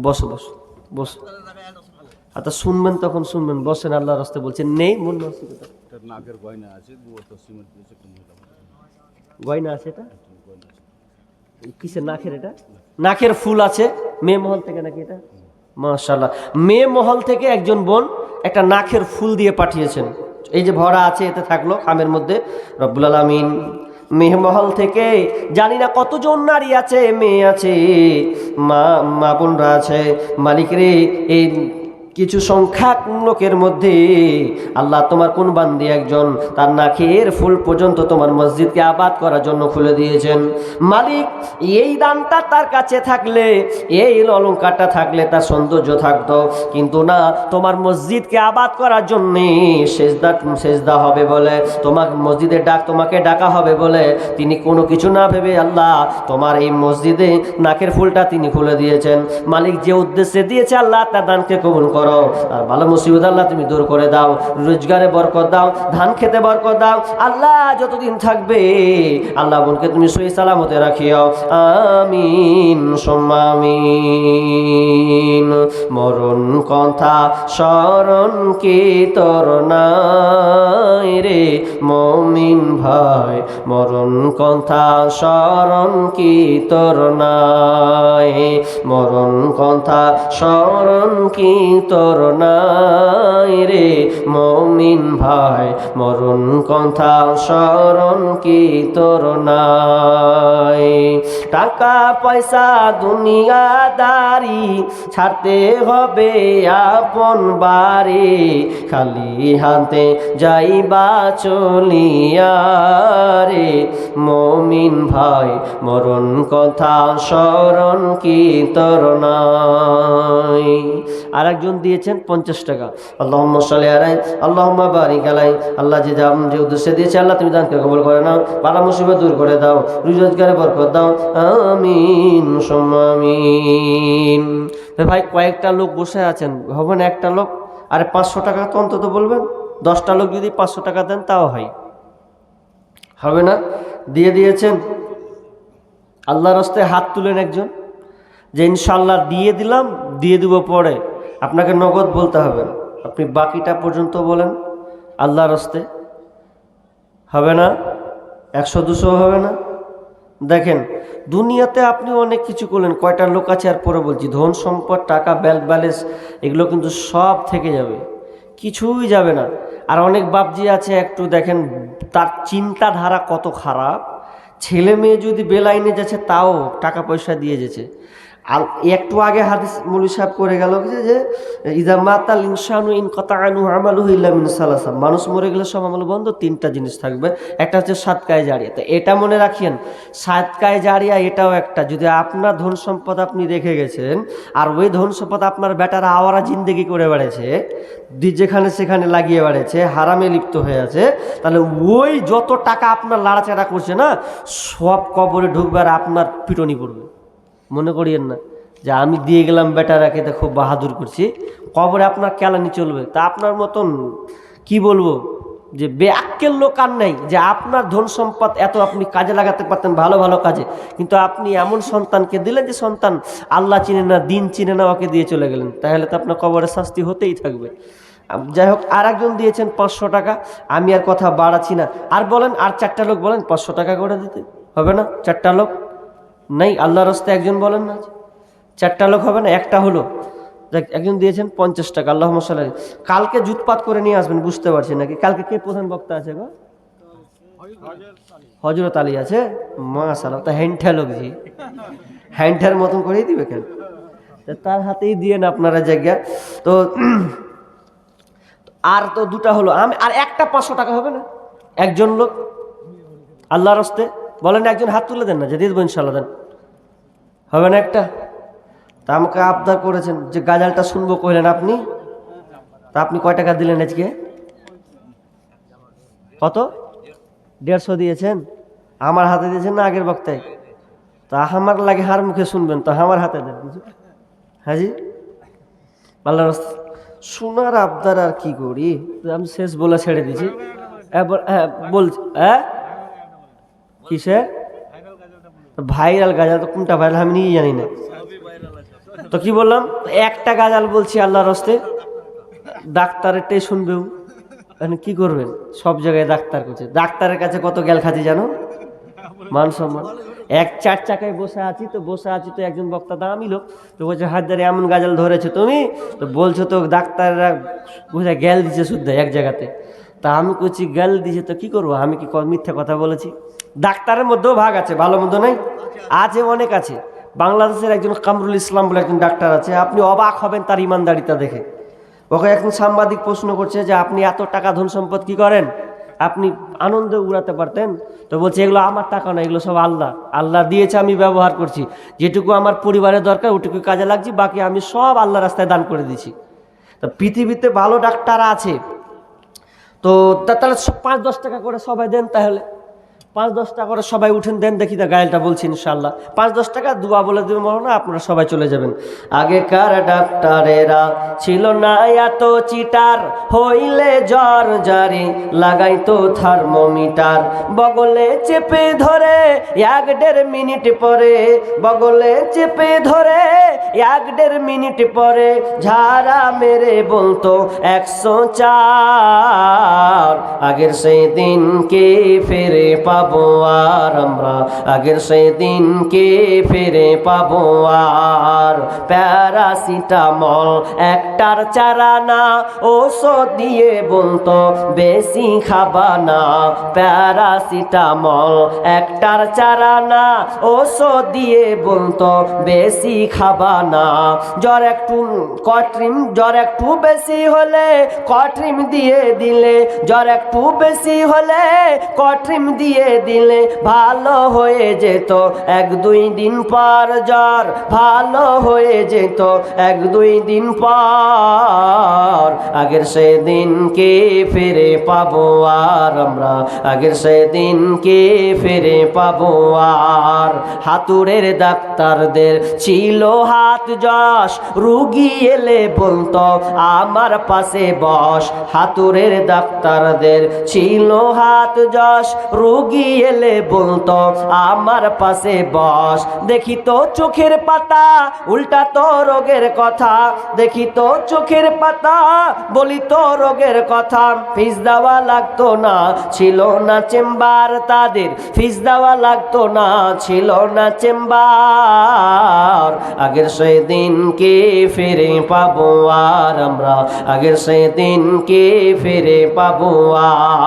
বসো বসো বসো, আচ্ছা শুনবেন তখন শুনবেন, বসেন। আল্লাহর রাস্তায় বলছেন নেই মন মানসিকতা। গয়না আছে, এটা কিসের? নাকের? এটা নাকের ফুল আছে মেয়ে মহল থেকে নাকি এটা? মাশাআল্লাহ, মেয়ে মহল থেকে একজন বোন একটা নাকের ফুল দিয়ে পাঠিয়েছেন। এই যে ভরা আছে, এতে থাকলো খামের মধ্যে। রব্বুল আলামিন মেয়ে মহল থেকে জানি না কতজন নারী আছে, মেয়ে আছে, মা বোনরা আছে, মালিক রে, এই কিছু সংখ্যক লোকের মধ্যে আল্লাহ তোমার কোন বান্দি একজন তার নাকের ফুল পর্যন্ত তোমার মসজিদকে আবাদ করার জন্য খুলে দিয়েছেন। মালিক, এই দানটা তার কাছে থাকলে, এই অলংকারটা থাকলে তার সৌন্দর্য থাকতো, কিন্তু না, তোমার মসজিদকে আবাদ করার জন্যে সেজদা হবে বলে, তোমার মসজিদে তোমাকে ডাকা হবে বলে তিনি কোনো কিছু না ভেবে আল্লাহ তোমার এই মসজিদে নাকের ফুলটা তিনি খুলে দিয়েছেন। মালিক যে উদ্দেশ্যে দিয়েছে আল্লাহ তার দানকে কবুল করো, আর ভালো মুসিবত আল্লাহ তুমি দূর করে দাও, রোজগারে বরকত দাও, ধান খেতে বরকত দাও আল্লাহ, যতদিন থাকবে আল্লাহ বোনকে তুমি সহি সালামতে রাখিও, আমিন সুম্মা আমিন। মরণ কথা স্মরণ কি তোর নাই রে মুমিন ভাই, মরণ কথা স্মরণ কি তোর নাই, মরণ কথা স্মরণ কি তোর নাই রে মুমিন ভাই, মরণ কথা স্মরণ কি তোর নাই। টাকা পয়সা দুনিয়াদারি ছাড়তে হবে আপন বাড়ি, খালি হাতে যাইবা চলিয়া রে মুমিন ভাই, মরণ কথা স্মরণ কি তোর নাই। আর একজন দিয়েছেন 50 টাকা। আল্লাহুম্মা সাল্লি আলাইহি আল্লাহুম্মা বারিক আলাইহি। আল্লাহ যে উদ্দেশ্যে দিয়েছে আল্লাহ তুমি দানকে কবুল করে নাও, বালা মুসিবত দূর করে দাও, রোজগারে বরকত দাও, আমিন সুম্মা আমিন। ভাই কয়েকটা লোক বসে আছেন, হবে না একটা লোক? আরে 500 টাকা তো অন্তত বলবেন। 10টা লোক যদি 500 টাকা দেন তাও হয়, হবে না? দিয়ে দিয়েছেন। আল্লাহর রাস্তায় হাত তুলেন একজন, যে ইনশাআল্লাহ দিয়ে দিলাম, দিয়ে দিব পরে, আপনাকে নগদ বলতে হবে না, আপনি বাকিটা পর্যন্ত বলেন আল্লাহর রাস্তায়। হবে না? 100-200 হবে না? দেখেন দুনিয়াতে আপনি অনেক কিছু করলেন, কয়টা লোক আছে আর পরে বলছি, ধন সম্পদ টাকা ব্যাংক ব্যালেন্স এগুলো কিন্তু সব থেকে যাবে, কিছুই যাবে না। আর অনেক বাপজি আছে, একটু দেখেন তার চিন্তাধারা কত খারাপ, ছেলে মেয়ে যদি বেলাইনে যাচ্ছে তাও টাকা পয়সা দিয়ে যেছে। আর একটু আগে হাদিস মৌলী সাহেব করে গেল যে ইদা মাতাল ইনসানু ইন কাতাআনু আমালুহু ইল্লা মিন সালাসা, মানুষ মরে গেলে সব আমল বন্ধ, 3টা জিনিস থাকবে, একটা হচ্ছে সাদকায়ে জারিয়া। তো এটা মনে রাখিয়েন, সাদকায়ে জারিয়া এটাও একটা। যদি আপনার ধন সম্পদ আপনি রেখে গেছেন আর ওই ধন সম্পদ আপনার বেটারা আওয়ারা জিন্দেগি করে বেড়েছে, যেখানে সেখানে লাগিয়ে বেড়েছে, হারামে লিপ্ত হয়ে আছে, তাহলে ওই যত টাকা আপনার লাড়াচাড়া করছে না, সব কবরে ঢুকবে আর আপনার পিটনি পড়বে। মনে করিয়েন না যে আমি দিয়ে গেলাম বেটারাকে, তো খুব বাহাদুর করছি, কবরে আপনার কেলানি চলবে। তা আপনার মতন কি বলবো যে বেআক্কেল লোক আর নেই, যে আপনার ধন সম্পদ এত আপনি কাজে লাগাতে পারতেন ভালো ভালো কাজে, কিন্তু আপনি এমন সন্তানকে দিলেন যে সন্তান আল্লাহ চিনে না, দিন চিনে না, ওকে দিয়ে চলে গেলেন, তাহলে তো আপনার কবরে শাস্তি হতেই থাকবে। যাই হোক, আর একজন দিয়েছেন 500 টাকা, আমি আর কথা বাড়াচ্ছি না। আর বলেন, আর 4টা লোক বলেন 500 টাকা করে দিতে, হবে না? 4টা লোক নাই, আল্লাহর রাস্তায় একজন বলেন না, 4টা লোক হবে না? একটা হলো, দেখ একজন দিয়েছেন 50 টাকা। আল্লাহুম্মা সাল্লি আলাইহি। কালকে জুতপাত করে নিয়ে আসবেন, বুঝতে পারছি নাকি। কালকে কে প্রধান বক্তা আছে গো? হযরত আলী আছে, মাশাআল্লাহ। তা হ্যান্ডঠা লোক জি, হ্যান্ডঠার মতন করেই দিবে কেন? তার হাতেই দিয়ে না আপনারা জায়গা। তো আর তো 2টা হলো, আমি আর একটা 500 টাকা হবে না? একজন লোক আল্লাহর রাস্তায় বলেন একজন হাত তুলে দেন না, যে দিয়ে দেবো ইনশাল্লাহ, দেন, হবে না একটা? তা আমাকে আবদার করেছেন যে গাজালটা শুনবো, কইলেন আপনি। তা আপনি কয় টাকা দিলেন আজকে? কত? 150 দিয়েছেন? আমার হাতে দিয়েছেন না আগের বক্তায়? তা আমার লাগে হার মুখে শুনবেন তো আমার হাতে দেন। হ্যাঁ জি, আল্লাহ শোনার আবদার আর কি করি, আমি শেষ বলে ছেড়ে দিছি। হ্যাঁ বলছি, হ্যাঁ কিসে ভাইরাল গাজাল? তো কোনটা ভাইরাল আমি নিজে জানি না। তো কি বললাম, একটা গাজাল বলছি আল্লাহর হস্তে, ডাক্তারেরটাই শুনবেও। কি করবেন, সব জায়গায় ডাক্তার করছে, ডাক্তারের কাছে কত গ্যাল খাতি জানো, মান সম্মান। এক 4 চাকায় বসে আছি তো একজন বক্তা দামি লোক, তো বলছে হাজারে এমন গাজাল ধরেছে তুমি, তো বলছো তো ডাক্তাররা বুঝে গ্যাল দিছে শুদ্ধ এক জায়গাতে। তা আমি কইছি গ্যাল দিছে তো কি করবো, আমি কি মিথ্যা কথা বলেছি? ডাক্তারের মধ্যেও ভাগ আছে, ভালো মন্দ নাই, আছে অনেক আছে। বাংলাদেশের একজন কামরুল ইসলাম বলে একজন ডাক্তার আছে, আপনি অবাক হবেন তার ইমানদারিতা দেখে। ওকে একজন সাংবাদিক প্রশ্ন করছে যে আপনি এত টাকা ধন সম্পদ কি করেন, আপনি আনন্দে উড়াতে পারতেন? তো বলছে এগুলো আমার টাকা না, এগুলো সব আল্লাহ দিয়েছে, আমি ব্যবহার করছি, যেটুকু আমার পরিবারের দরকার ওটুকু কাজে লাগছে, বাকি আমি সব আল্লাহ রাস্তায় দান করে দিছি। তো পৃথিবীতে ভালো ডাক্তার আছে, তো তাহলে 5-10 টাকা করে সবাই দেন, তাহলে 5-10 টাকা করে সবাই উঠেন, দেন দেখি। তা গায়েলটা বলছি ইনশাল্লাহ 5-10 টাকা দুয়া বলে দেবেন, মনে না আপনারা সবাই চলে যাবেন। আগেকার ডাক্তারেরা ছিল না এত চিটার, হইলে জ্বর জারি লাগাইতো থার্মোমিটার, বগলে চেপে ধরে 1-1.5 মিনিট পরে, বগলে চেপে ধরে 1-1.5 মিনিট পরে ঝাড়া মেরে বলতো 104। আগের সেই দিনকে ফিরে পাবো আর আমরা, আগের সেই দিনকে ফিরে পাবো আর। প্যারাসিটামল একটার চারা না, ওষুধ দিয়ে বলতো বেশি খাবা না। প্যারাসিটামল একটার চারা না, ওষুধ দিয়ে বলতো বেশি খাবা না। জ্বর একটু বেশি হলে কট্রিম দিয়ে দিলে, জ্বর একটু বেশি হলে কট্রিম দিয়ে দিলে ভালো হয়ে যেত 1-2 দিন পর, জ্বর ভালো হয়ে যেত 1-2 দিন পর। আগের সেদিনকে ফিরে পাবো আর আমরা, আগের সেদিনকে ফিরে পাবো আর। হাতুড়ের ডাক্তারদের ছিল হাত যশ, রুগী এলে বলতো আমার পাশে বস। হাতুড়ের ডাক্তারদের ছিল হাত যশ, রুগী এলে বলতো আমার পাশে বস। দেখি তো চোখের পাতা উল্টা তো রোগের কথা, দেখি তো চোখের পাতা বলি তো রোগের কথা। ফিস দেওয়া লাগতো না, ছিল না চেম্বার তাদের, ফিস দেওয়া লাগতো না, ছিল না চেম্বার। আগের সেদিনকে ফিরে পাবো আর আমরা, আগের সেদিনকে ফিরে পাবো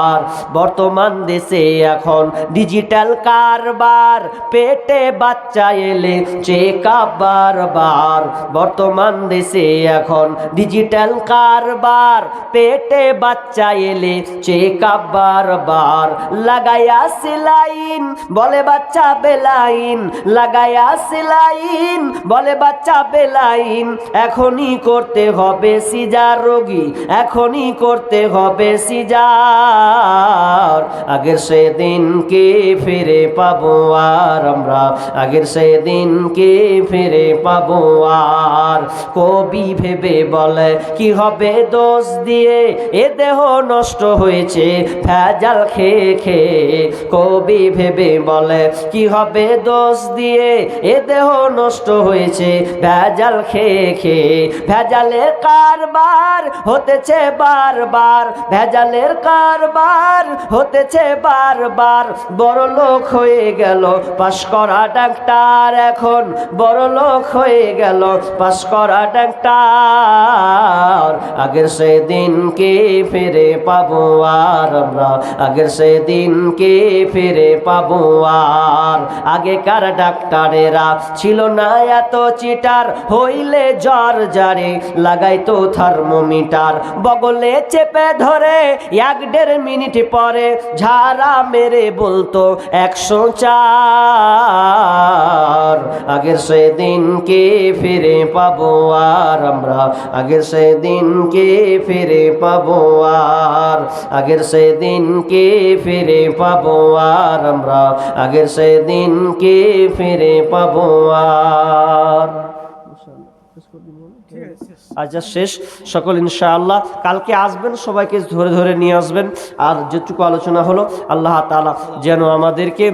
আর। বর্তমান দেশে এখন ডিজিটাল কারবার, পেটে বাচ্চা এলে চেকআপ বারবার। বর্তমান দেশে এখন ডিজিটাল কারবার, পেটে বাচ্চা এলে চেকআপ বারবার। লাগায়া সেলাইন বলে বাচ্চা বেলাইন, লাগায়া সেলাইন বলে বাচ্চা বেলাইন। এখনই করতে হবে সিজার রোগী, এখনই করতে হবে সিজার। আগের সেদিনকে ফিরে পাবো আর আমরা, আগের সেদিনকে ফিরে পাবো আর। কবি ভেবে বলে কি হবে দোষ দিয়ে, এ দেহ নষ্ট হয়েছে ভেজাল খেয়ে খেয়ে। কবি ভেবে বলে কি হবে দোষ দিয়ে, এ দেহ নষ্ট হয়েছে ভেজাল খেয়ে খেয়ে। ভেজালের কারবার হতেছে বারবার, ভেজালের কারবার হতেছে বারবার। বড় লোক হয়ে গেল পাশ করা ডাক্তার, এখন বড় লোক হয়ে গেল পাশ করা ডাক্তার। আগের সেদিনকে ফিরে পাবো আর আমরা, আগের সেদিনকে ফিরে পাবো আর। আগেকার ডাক্তারেরা ছিল না এত চিটার, হইলে জ্বর জারে লাগাইতো থার্মোমিটার। বগলে চেপে ধরে 1-1.5 মিনিট পরে ঝাড়া মেরে বলতো 104, আগের সেদিনকে ফিরে পাবো আর আমরা, আগের সেদিনকে ফিরে পাবো আর, আগের সেদিনকে ফিরে পাবো আর আমরা, আগের সেদিনকে ফিরে পাবো আর। আচ্ছা শেষ, সকল ইনশাআল্লাহ কালকে আসবেন, সবাইকে ধরে ধরে নিয়ে আসবেন। আর যেটুকু আলোচনা হলো আল্লাহ তাআলা যেন আমাদেরকে